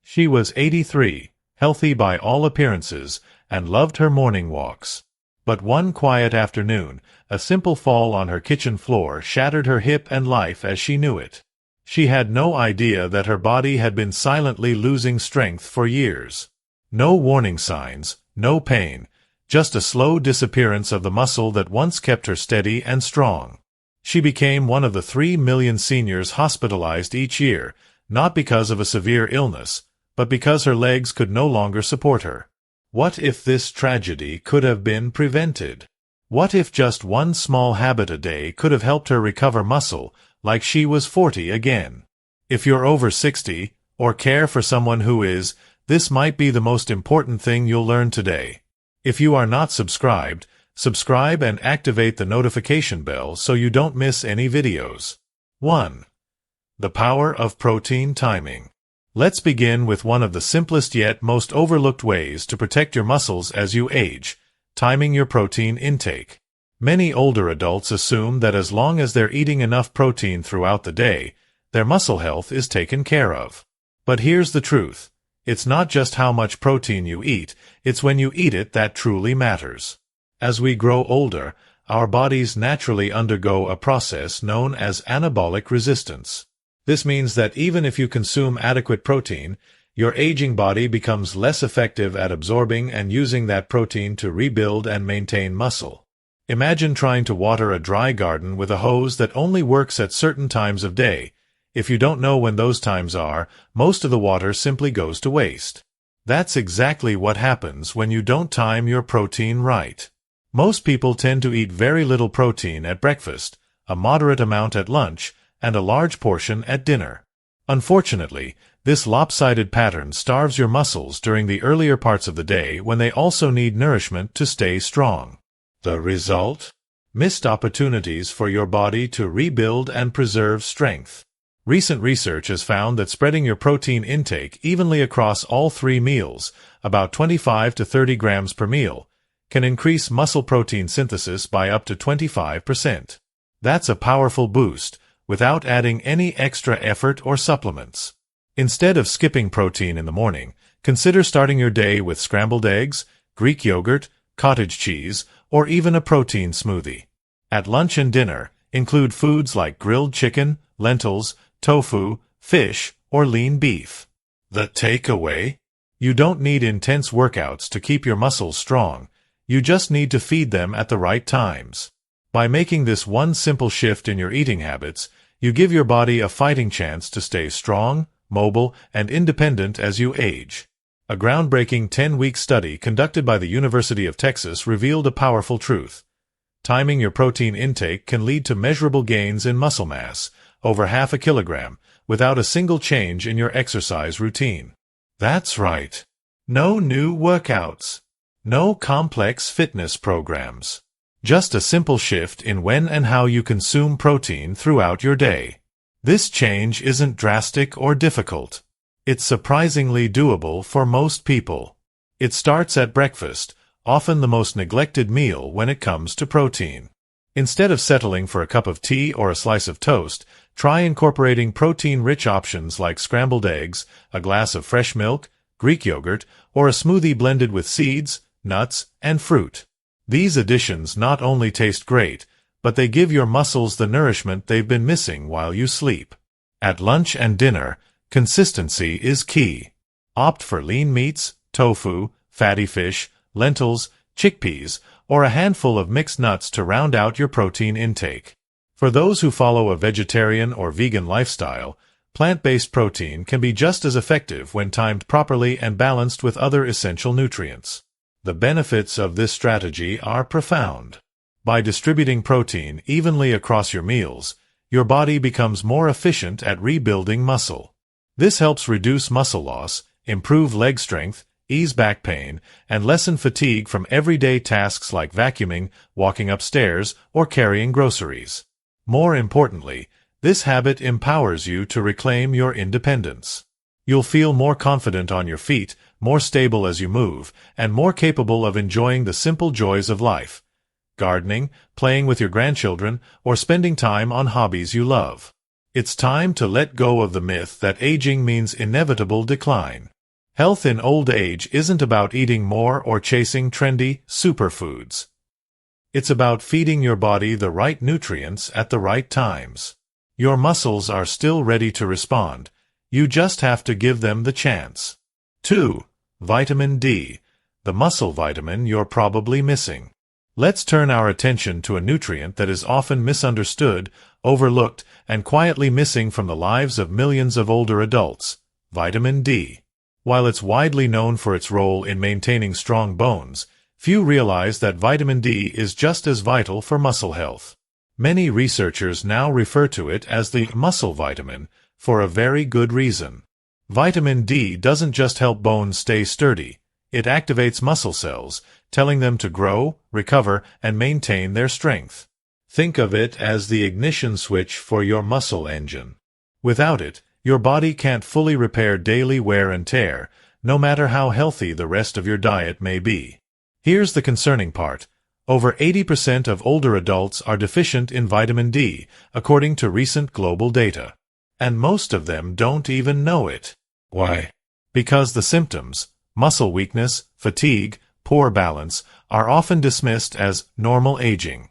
She was 83, healthy by all appearances, and loved her morning walks. But one quiet afternoon, a simple fall on her kitchen floor shattered her hip and life as she knew it. She had no idea that her body had been silently losing strength for years. No warning signs, no pain, just a slow disappearance of the muscle that once kept her steady and strong. She became one of the 3 million seniors hospitalized each year, not because of a severe illness, but because her legs could no longer support her. What if this tragedy could have been prevented? What if just one small habit a day could have helped her recover muscle, like she was 40 again? If you're over 60, or care for someone who is, this might be the most important thing you'll learn today. If you are not subscribed, subscribe and activate the notification bell so you don't miss any videos. 1. The power of protein timing. Let's begin with one of the simplest yet most overlooked ways to protect your muscles as you age: timing your protein intake. Many older adults assume that as long as they're eating enough protein throughout the day, their muscle health is taken care of. But here's the truth. It's not just how much protein you eat, it's when you eat it that truly matters. As we grow older, our bodies naturally undergo a process known as anabolic resistance. This means that even if you consume adequate protein, your aging body becomes less effective at absorbing and using that protein to rebuild and maintain muscle. Imagine trying to water a dry garden with a hose that only works at certain times of day. If you don't know when those times are, most of the water simply goes to waste. That's exactly what happens when you don't time your protein right. Most people tend to eat very little protein at breakfast, a moderate amount at lunch, and a large portion at dinner. Unfortunately, this lopsided pattern starves your muscles during the earlier parts of the day when they also need nourishment to stay strong. The result? Missed opportunities for your body to rebuild and preserve strength. Recent research has found that spreading your protein intake evenly across all 3 meals, about 25 to 30 grams per meal, can increase muscle protein synthesis by up to 25%. That's a powerful boost, without adding any extra effort or supplements. Instead of skipping protein in the morning, consider starting your day with scrambled eggs, Greek yogurt, cottage cheese, or even a protein smoothie. At lunch and dinner, include foods like grilled chicken, lentils, tofu, fish, or lean beef. The takeaway? You don't need intense workouts to keep your muscles strong. You just need to feed them at the right times. By making this one simple shift in your eating habits, you give your body a fighting chance to stay strong, mobile, and independent as you age. A groundbreaking 10-week study conducted by the University of Texas revealed a powerful truth. Timing your protein intake can lead to measurable gains in muscle mass, over half a kilogram, without a single change in your exercise routine. That's right. No new workouts. No complex fitness programs. Just a simple shift in when and how you consume protein throughout your day. This change isn't drastic or difficult. It's surprisingly doable for most people. It starts at breakfast, often the most neglected meal when it comes to protein. Instead of settling for a cup of tea or a slice of toast, try incorporating protein-rich options like scrambled eggs, a glass of fresh milk, Greek yogurt, or a smoothie blended with seeds, nuts, and fruit. These additions not only taste great, but they give your muscles the nourishment they've been missing while you sleep. At lunch and dinner, consistency is key. Opt for lean meats, tofu, fatty fish, lentils, chickpeas, or a handful of mixed nuts to round out your protein intake. For those who follow a vegetarian or vegan lifestyle, plant-based protein can be just as effective when timed properly and balanced with other essential nutrients. The benefits of this strategy are profound. By distributing protein evenly across your meals, your body becomes more efficient at rebuilding muscle. This helps reduce muscle loss, improve leg strength, ease back pain, and lessen fatigue from everyday tasks like vacuuming, walking upstairs, or carrying groceries. More importantly, this habit empowers you to reclaim your independence. You'll feel more confident on your feet, more stable as you move, and more capable of enjoying the simple joys of life: gardening, playing with your grandchildren, or spending time on hobbies you love. It's time to let go of the myth that aging means inevitable decline. Health in old age isn't about eating more or chasing trendy superfoods. It's about feeding your body the right nutrients at the right times. Your muscles are still ready to respond. You just have to give them the chance. 2. Vitamin D, the muscle vitamin you're probably missing. Let's turn our attention to a nutrient that is often misunderstood, overlooked, and quietly missing from the lives of millions of older adults: vitamin D. While it's widely known for its role in maintaining strong bones, few realize that vitamin D is just as vital for muscle health. Many researchers now refer to it as the muscle vitamin, for a very good reason. Vitamin D doesn't just help bones stay sturdy. It activates muscle cells, telling them to grow, recover, and maintain their strength. Think of it as the ignition switch for your muscle engine. Without it, your body can't fully repair daily wear and tear, no matter how healthy the rest of your diet may be. Here's the concerning part. Over 80% of older adults are deficient in vitamin D, according to recent global data. And most of them don't even know it. Why? Because the symptoms, muscle weakness, fatigue, poor balance, are often dismissed as normal aging.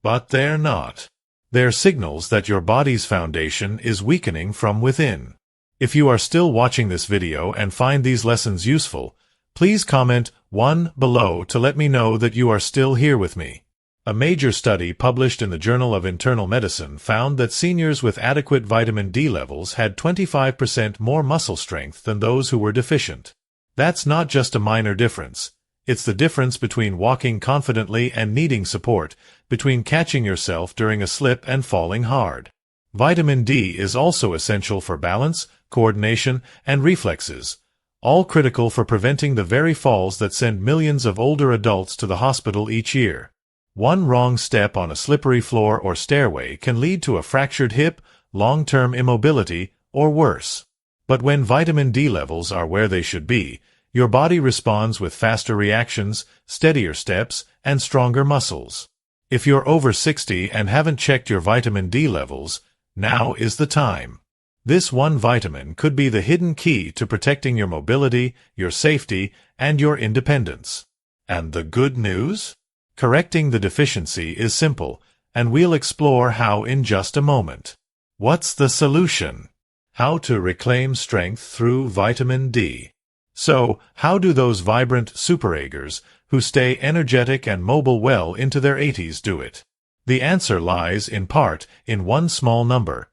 But they're not. They're signals that your body's foundation is weakening from within. If you are still watching this video and find these lessons useful, please comment 1 below to let me know that you are still here with me. A major study published in the Journal of Internal Medicine found that seniors with adequate vitamin D levels had 25% more muscle strength than those who were deficient. That's not just a minor difference. It's the difference between walking confidently and needing support, between catching yourself during a slip and falling hard. Vitamin D is also essential for balance, coordination, and reflexes, all critical for preventing the very falls that send millions of older adults to the hospital each year. One wrong step on a slippery floor or stairway can lead to a fractured hip, long-term immobility, or worse. But when vitamin D levels are where they should be, your body responds with faster reactions, steadier steps, and stronger muscles. If you're over 60 and haven't checked your vitamin D levels, now is the time. This one vitamin could be the hidden key to protecting your mobility, your safety, and your independence. And the good news? Correcting the deficiency is simple, and we'll explore how in just a moment. What's the solution? How to reclaim strength through vitamin D. So, how do those vibrant superagers, who stay energetic and mobile well into their 80s, do it? The answer lies, in part, in one small number.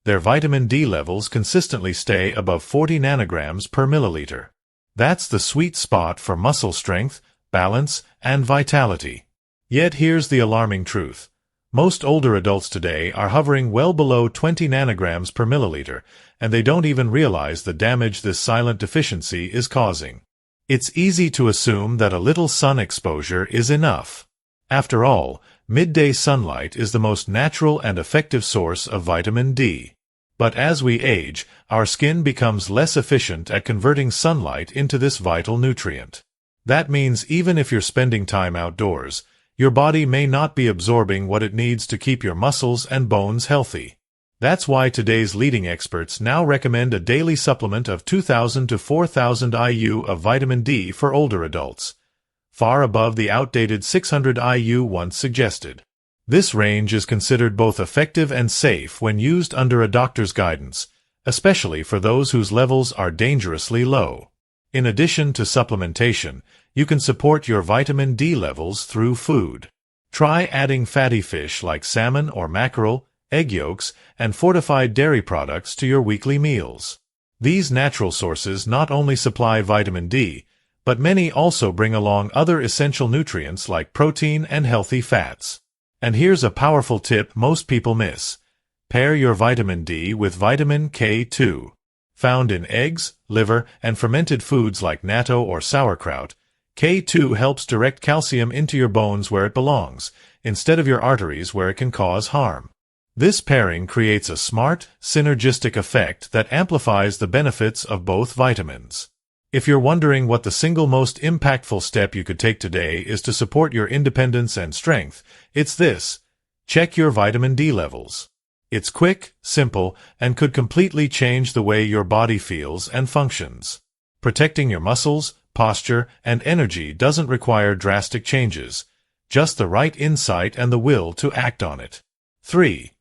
Their vitamin D levels consistently stay above 40 nanograms per milliliter. That's the sweet spot for muscle strength, balance, and vitality. Yet here's the alarming truth. Most older adults today are hovering well below 20 nanograms per milliliter, and they don't even realize the damage this silent deficiency is causing. It's easy to assume that a little sun exposure is enough. After all, midday sunlight is the most natural and effective source of vitamin D. But as we age, our skin becomes less efficient at converting sunlight into this vital nutrient. That means even if you're spending time outdoors, your body may not be absorbing what it needs to keep your muscles and bones healthy. That's why today's leading experts now recommend a daily supplement of 2,000 to 4,000 IU of vitamin D for older adults, far above the outdated 600 IU once suggested. This range is considered both effective and safe when used under a doctor's guidance, especially for those whose levels are dangerously low. In addition to supplementation, you can support your vitamin D levels through food. Try adding fatty fish like salmon or mackerel, egg yolks, and fortified dairy products to your weekly meals. These natural sources not only supply vitamin D, but many also bring along other essential nutrients like protein and healthy fats. And here's a powerful tip most people miss. Pair your vitamin D with vitamin K2. Found in eggs, liver, and fermented foods like natto or sauerkraut, K2 helps direct calcium into your bones where it belongs, instead of your arteries where it can cause harm. This pairing creates a smart, synergistic effect that amplifies the benefits of both vitamins. If you're wondering what the single most impactful step you could take today is to support your independence and strength, it's this: check your vitamin D levels. It's quick, simple, and could completely change the way your body feels and functions. Protecting your muscles, posture, and energy doesn't require drastic changes, just the right insight and the will to act on it. 3.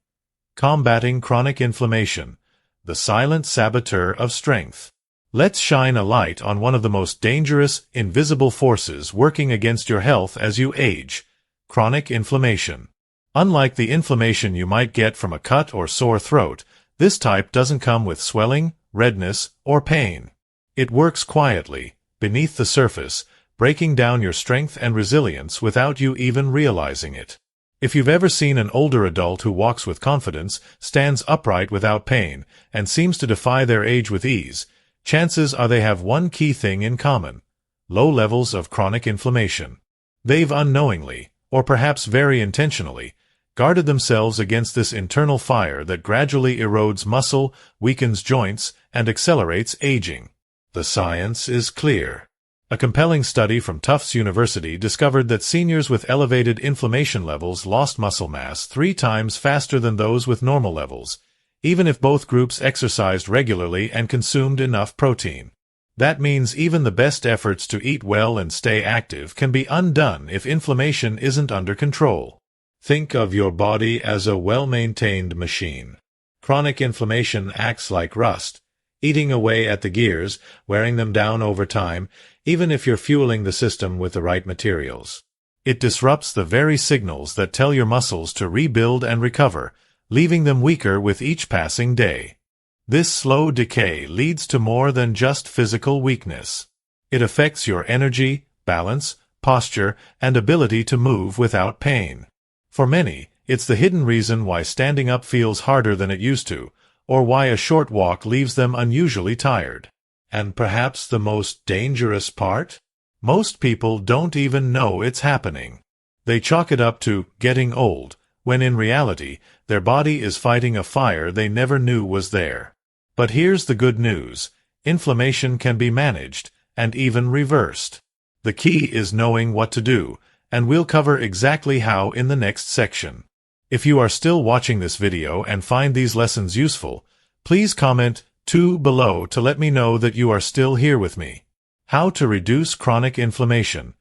Combating chronic inflammation, the silent saboteur of strength. Let's shine a light on one of the most dangerous, invisible forces working against your health as you age: chronic inflammation. Unlike the inflammation you might get from a cut or sore throat, this type doesn't come with swelling, redness, or pain. It works quietly, beneath the surface, breaking down your strength and resilience without you even realizing it. If you've ever seen an older adult who walks with confidence, stands upright without pain, and seems to defy their age with ease, chances are they have one key thing in common: low levels of chronic inflammation. They've unknowingly, or perhaps very intentionally, guarded themselves against this internal fire that gradually erodes muscle, weakens joints, and accelerates aging. The science is clear. A compelling study from Tufts University discovered that seniors with elevated inflammation levels lost muscle mass 3 times faster than those with normal levels, even if both groups exercised regularly and consumed enough protein. That means even the best efforts to eat well and stay active can be undone if inflammation isn't under control. Think of your body as a well-maintained machine. Chronic inflammation acts like rust, eating away at the gears, wearing them down over time, even if you're fueling the system with the right materials. It disrupts the very signals that tell your muscles to rebuild and recover, leaving them weaker with each passing day. This slow decay leads to more than just physical weakness. It affects your energy, balance, posture, and ability to move without pain. For many, it's the hidden reason why standing up feels harder than it used to, or why a short walk leaves them unusually tired. And perhaps the most dangerous part? Most people don't even know it's happening. They chalk it up to getting old, when in reality, their body is fighting a fire they never knew was there. But here's the good news: inflammation can be managed, and even reversed. The key is knowing what to do, and we'll cover exactly how in the next section. If you are still watching this video and find these lessons useful, please comment 2 below to let me know that you are still here with me. How to reduce chronic inflammation.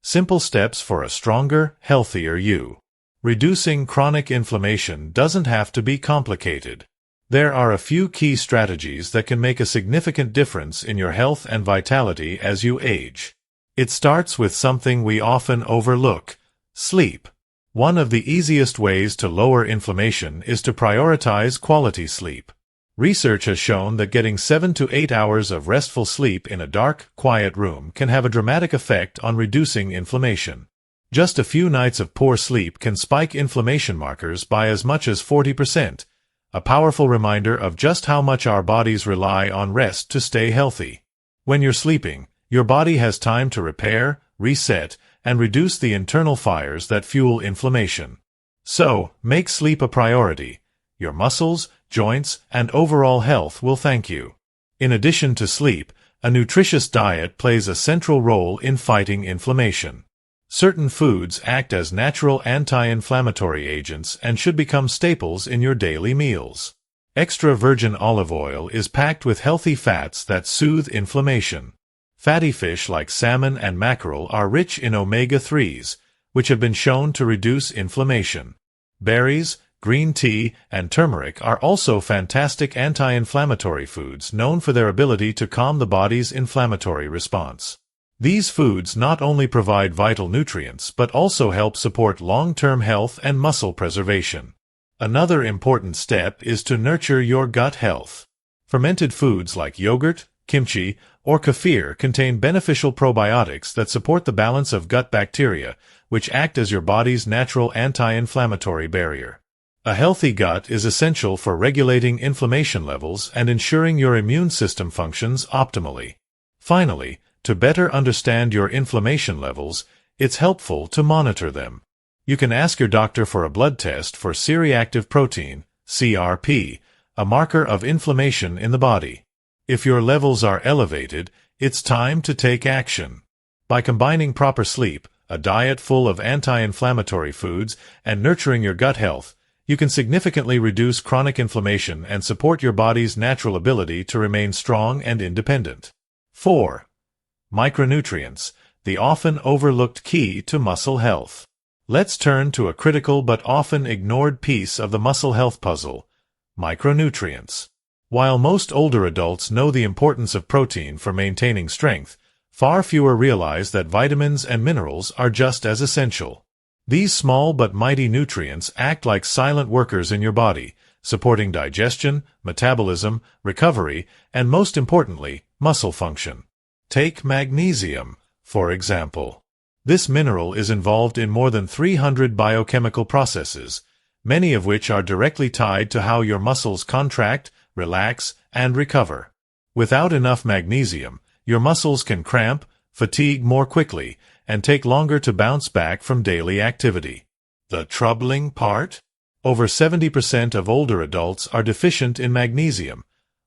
Simple steps for a stronger, healthier you. Reducing chronic inflammation doesn't have to be complicated. There are a few key strategies that can make a significant difference in your health and vitality as you age. It starts with something we often overlook: sleep. One of the easiest ways to lower inflammation is to prioritize quality sleep. Research has shown that getting 7 to 8 hours of restful sleep in a dark, quiet room can have a dramatic effect on reducing inflammation. Just a few nights of poor sleep can spike inflammation markers by as much as 40%, a powerful reminder of just how much our bodies rely on rest to stay healthy. When you're sleeping, your body has time to repair, reset, and reduce the internal fires that fuel inflammation. So, make sleep a priority. Your muscles, joints, and overall health will thank you. In addition to sleep, a nutritious diet plays a central role in fighting inflammation. Certain foods act as natural anti-inflammatory agents and should become staples in your daily meals. Extra virgin olive oil is packed with healthy fats that soothe inflammation. Fatty fish like salmon and mackerel are rich in omega-3s, which have been shown to reduce inflammation. Berries, green tea, and turmeric are also fantastic anti-inflammatory foods known for their ability to calm the body's inflammatory response. These foods not only provide vital nutrients but also help support long-term health and muscle preservation. Another important step is to nurture your gut health. Fermented foods like yogurt, kimchi, or kefir contain beneficial probiotics that support the balance of gut bacteria, which act as your body's natural anti-inflammatory barrier. A healthy gut is essential for regulating inflammation levels and ensuring your immune system functions optimally. Finally, to better understand your inflammation levels, it's helpful to monitor them. You can ask your doctor for a blood test for C-reactive protein, CRP, a marker of inflammation in the body. If your levels are elevated, it's time to take action. By combining proper sleep, a diet full of anti-inflammatory foods, and nurturing your gut health, you can significantly reduce chronic inflammation and support your body's natural ability to remain strong and independent. 4. Micronutrients, the often overlooked key to muscle health. Let's turn to a critical but often ignored piece of the muscle health puzzle: micronutrients. While most older adults know the importance of protein for maintaining strength, far fewer realize that vitamins and minerals are just as essential. These small but mighty nutrients act like silent workers in your body, supporting digestion, metabolism, recovery, and most importantly, muscle function. Take magnesium, for example. This mineral is involved in more than 300 biochemical processes, many of which are directly tied to how your muscles contract, relax, and recover. Without enough magnesium, your muscles can cramp, fatigue more quickly, and take longer to bounce back from daily activity. The troubling part? Over 70% of older adults are deficient in magnesium,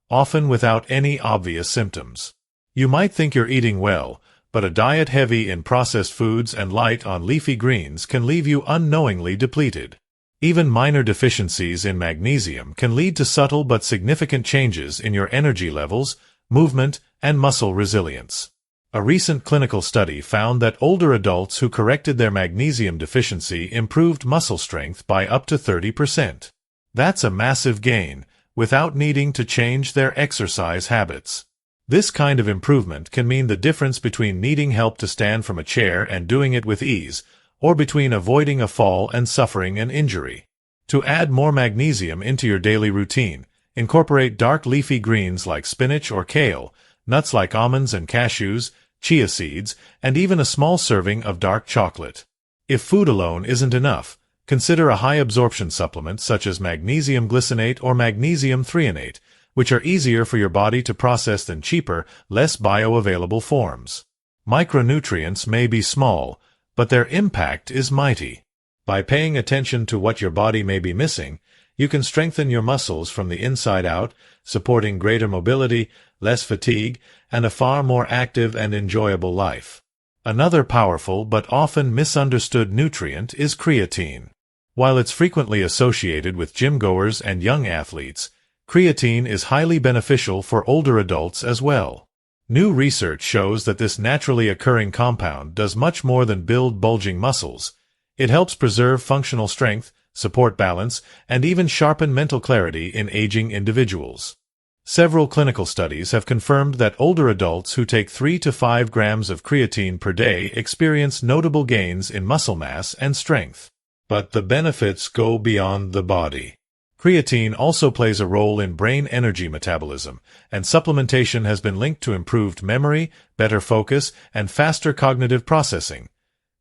often without any obvious symptoms. You might think you're eating well, but a diet heavy in processed foods and light on leafy greens can leave you unknowingly depleted. Even minor deficiencies in magnesium can lead to subtle but significant changes in your energy levels, movement, and muscle resilience. A recent clinical study found that older adults who corrected their magnesium deficiency improved muscle strength by up to 30%. That's a massive gain, without needing to change their exercise habits. This kind of improvement can mean the difference between needing help to stand from a chair and doing it with ease, or between avoiding a fall and suffering an injury. To add more magnesium into your daily routine, incorporate dark leafy greens like spinach or kale, nuts like almonds and cashews, chia seeds, and even a small serving of dark chocolate. If food alone isn't enough, consider a high-absorption supplement such as magnesium glycinate or magnesium threonate, which are easier for your body to process than cheaper, less bioavailable forms. Micronutrients may be small, but their impact is mighty. By paying attention to what your body may be missing, you can strengthen your muscles from the inside out, supporting greater mobility, less fatigue, and a far more active and enjoyable life. Another powerful but often misunderstood nutrient is creatine. While it's frequently associated with gym-goers and young athletes, creatine is highly beneficial for older adults as well. New research shows that this naturally occurring compound does much more than build bulging muscles. It helps preserve functional strength, support balance, and even sharpen mental clarity in aging individuals. Several clinical studies have confirmed that older adults who take 3 to 5 grams of creatine per day experience notable gains in muscle mass and strength. But the benefits go beyond the body. Creatine also plays a role in brain energy metabolism, and supplementation has been linked to improved memory, better focus, and faster cognitive processing,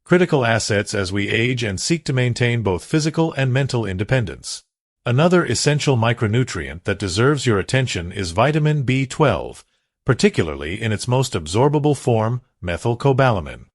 critical assets as we age and seek to maintain both physical and mental independence. Another essential micronutrient that deserves your attention is vitamin B12, particularly in its most absorbable form, methylcobalamin.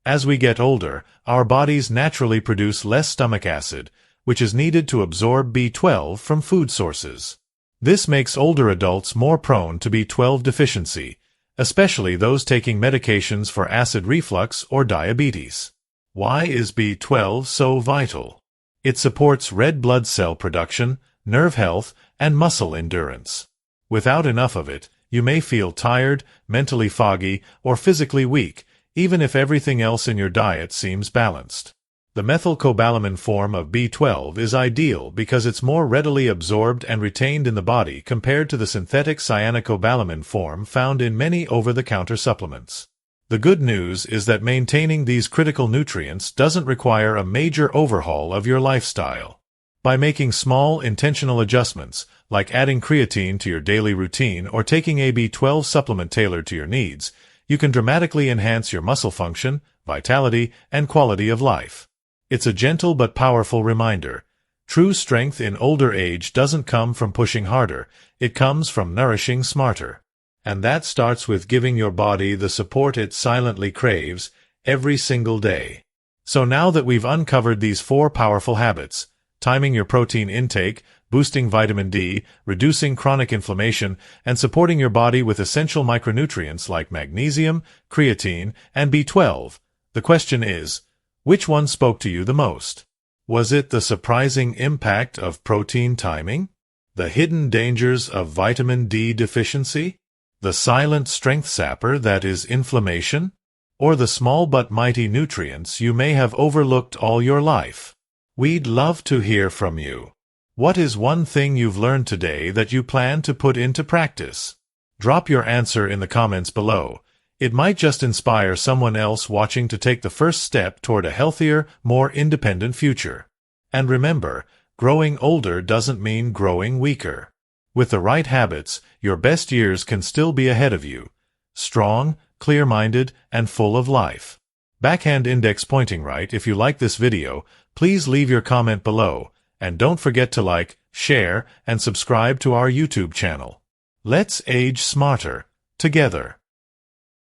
As we get older, our bodies naturally produce less stomach acid, which is needed to absorb B12 from food sources. This makes older adults more prone to B12 deficiency, especially those taking medications for acid reflux or diabetes. Why is B12 so vital? It supports red blood cell production, nerve health, and muscle endurance. Without enough of it, you may feel tired, mentally foggy, or physically weak, even if everything else in your diet seems balanced. The methylcobalamin form of B12 is ideal because it's more readily absorbed and retained in the body compared to the synthetic cyanocobalamin form found in many over-the-counter supplements. The good news is that maintaining these critical nutrients doesn't require a major overhaul of your lifestyle. By making small, intentional adjustments, like adding creatine to your daily routine or taking a B12 supplement tailored to your needs, you can dramatically enhance your muscle function, vitality, and quality of life. It's a gentle but powerful reminder. True strength in older age doesn't come from pushing harder, it comes from nourishing smarter. And that starts with giving your body the support it silently craves every single day. So now that we've uncovered these 4 powerful habits, timing your protein intake, boosting vitamin D, reducing chronic inflammation, and supporting your body with essential micronutrients like magnesium, creatine, and B12, the question is, which one spoke to you the most? Was it the surprising impact of protein timing? The hidden dangers of vitamin D deficiency? The silent strength sapper that is inflammation? Or the small but mighty nutrients you may have overlooked all your life? We'd love to hear from you. What is one thing you've learned today that you plan to put into practice? Drop your answer in the comments below. It might just inspire someone else watching to take the first step toward a healthier, more independent future. And remember, growing older doesn't mean growing weaker. With the right habits, your best years can still be ahead of you. Strong, clear-minded, and full of life. Backhand index pointing right. If you like this video, please leave your comment below, and don't forget to like, share, and subscribe to our YouTube channel. Let's age smarter, together.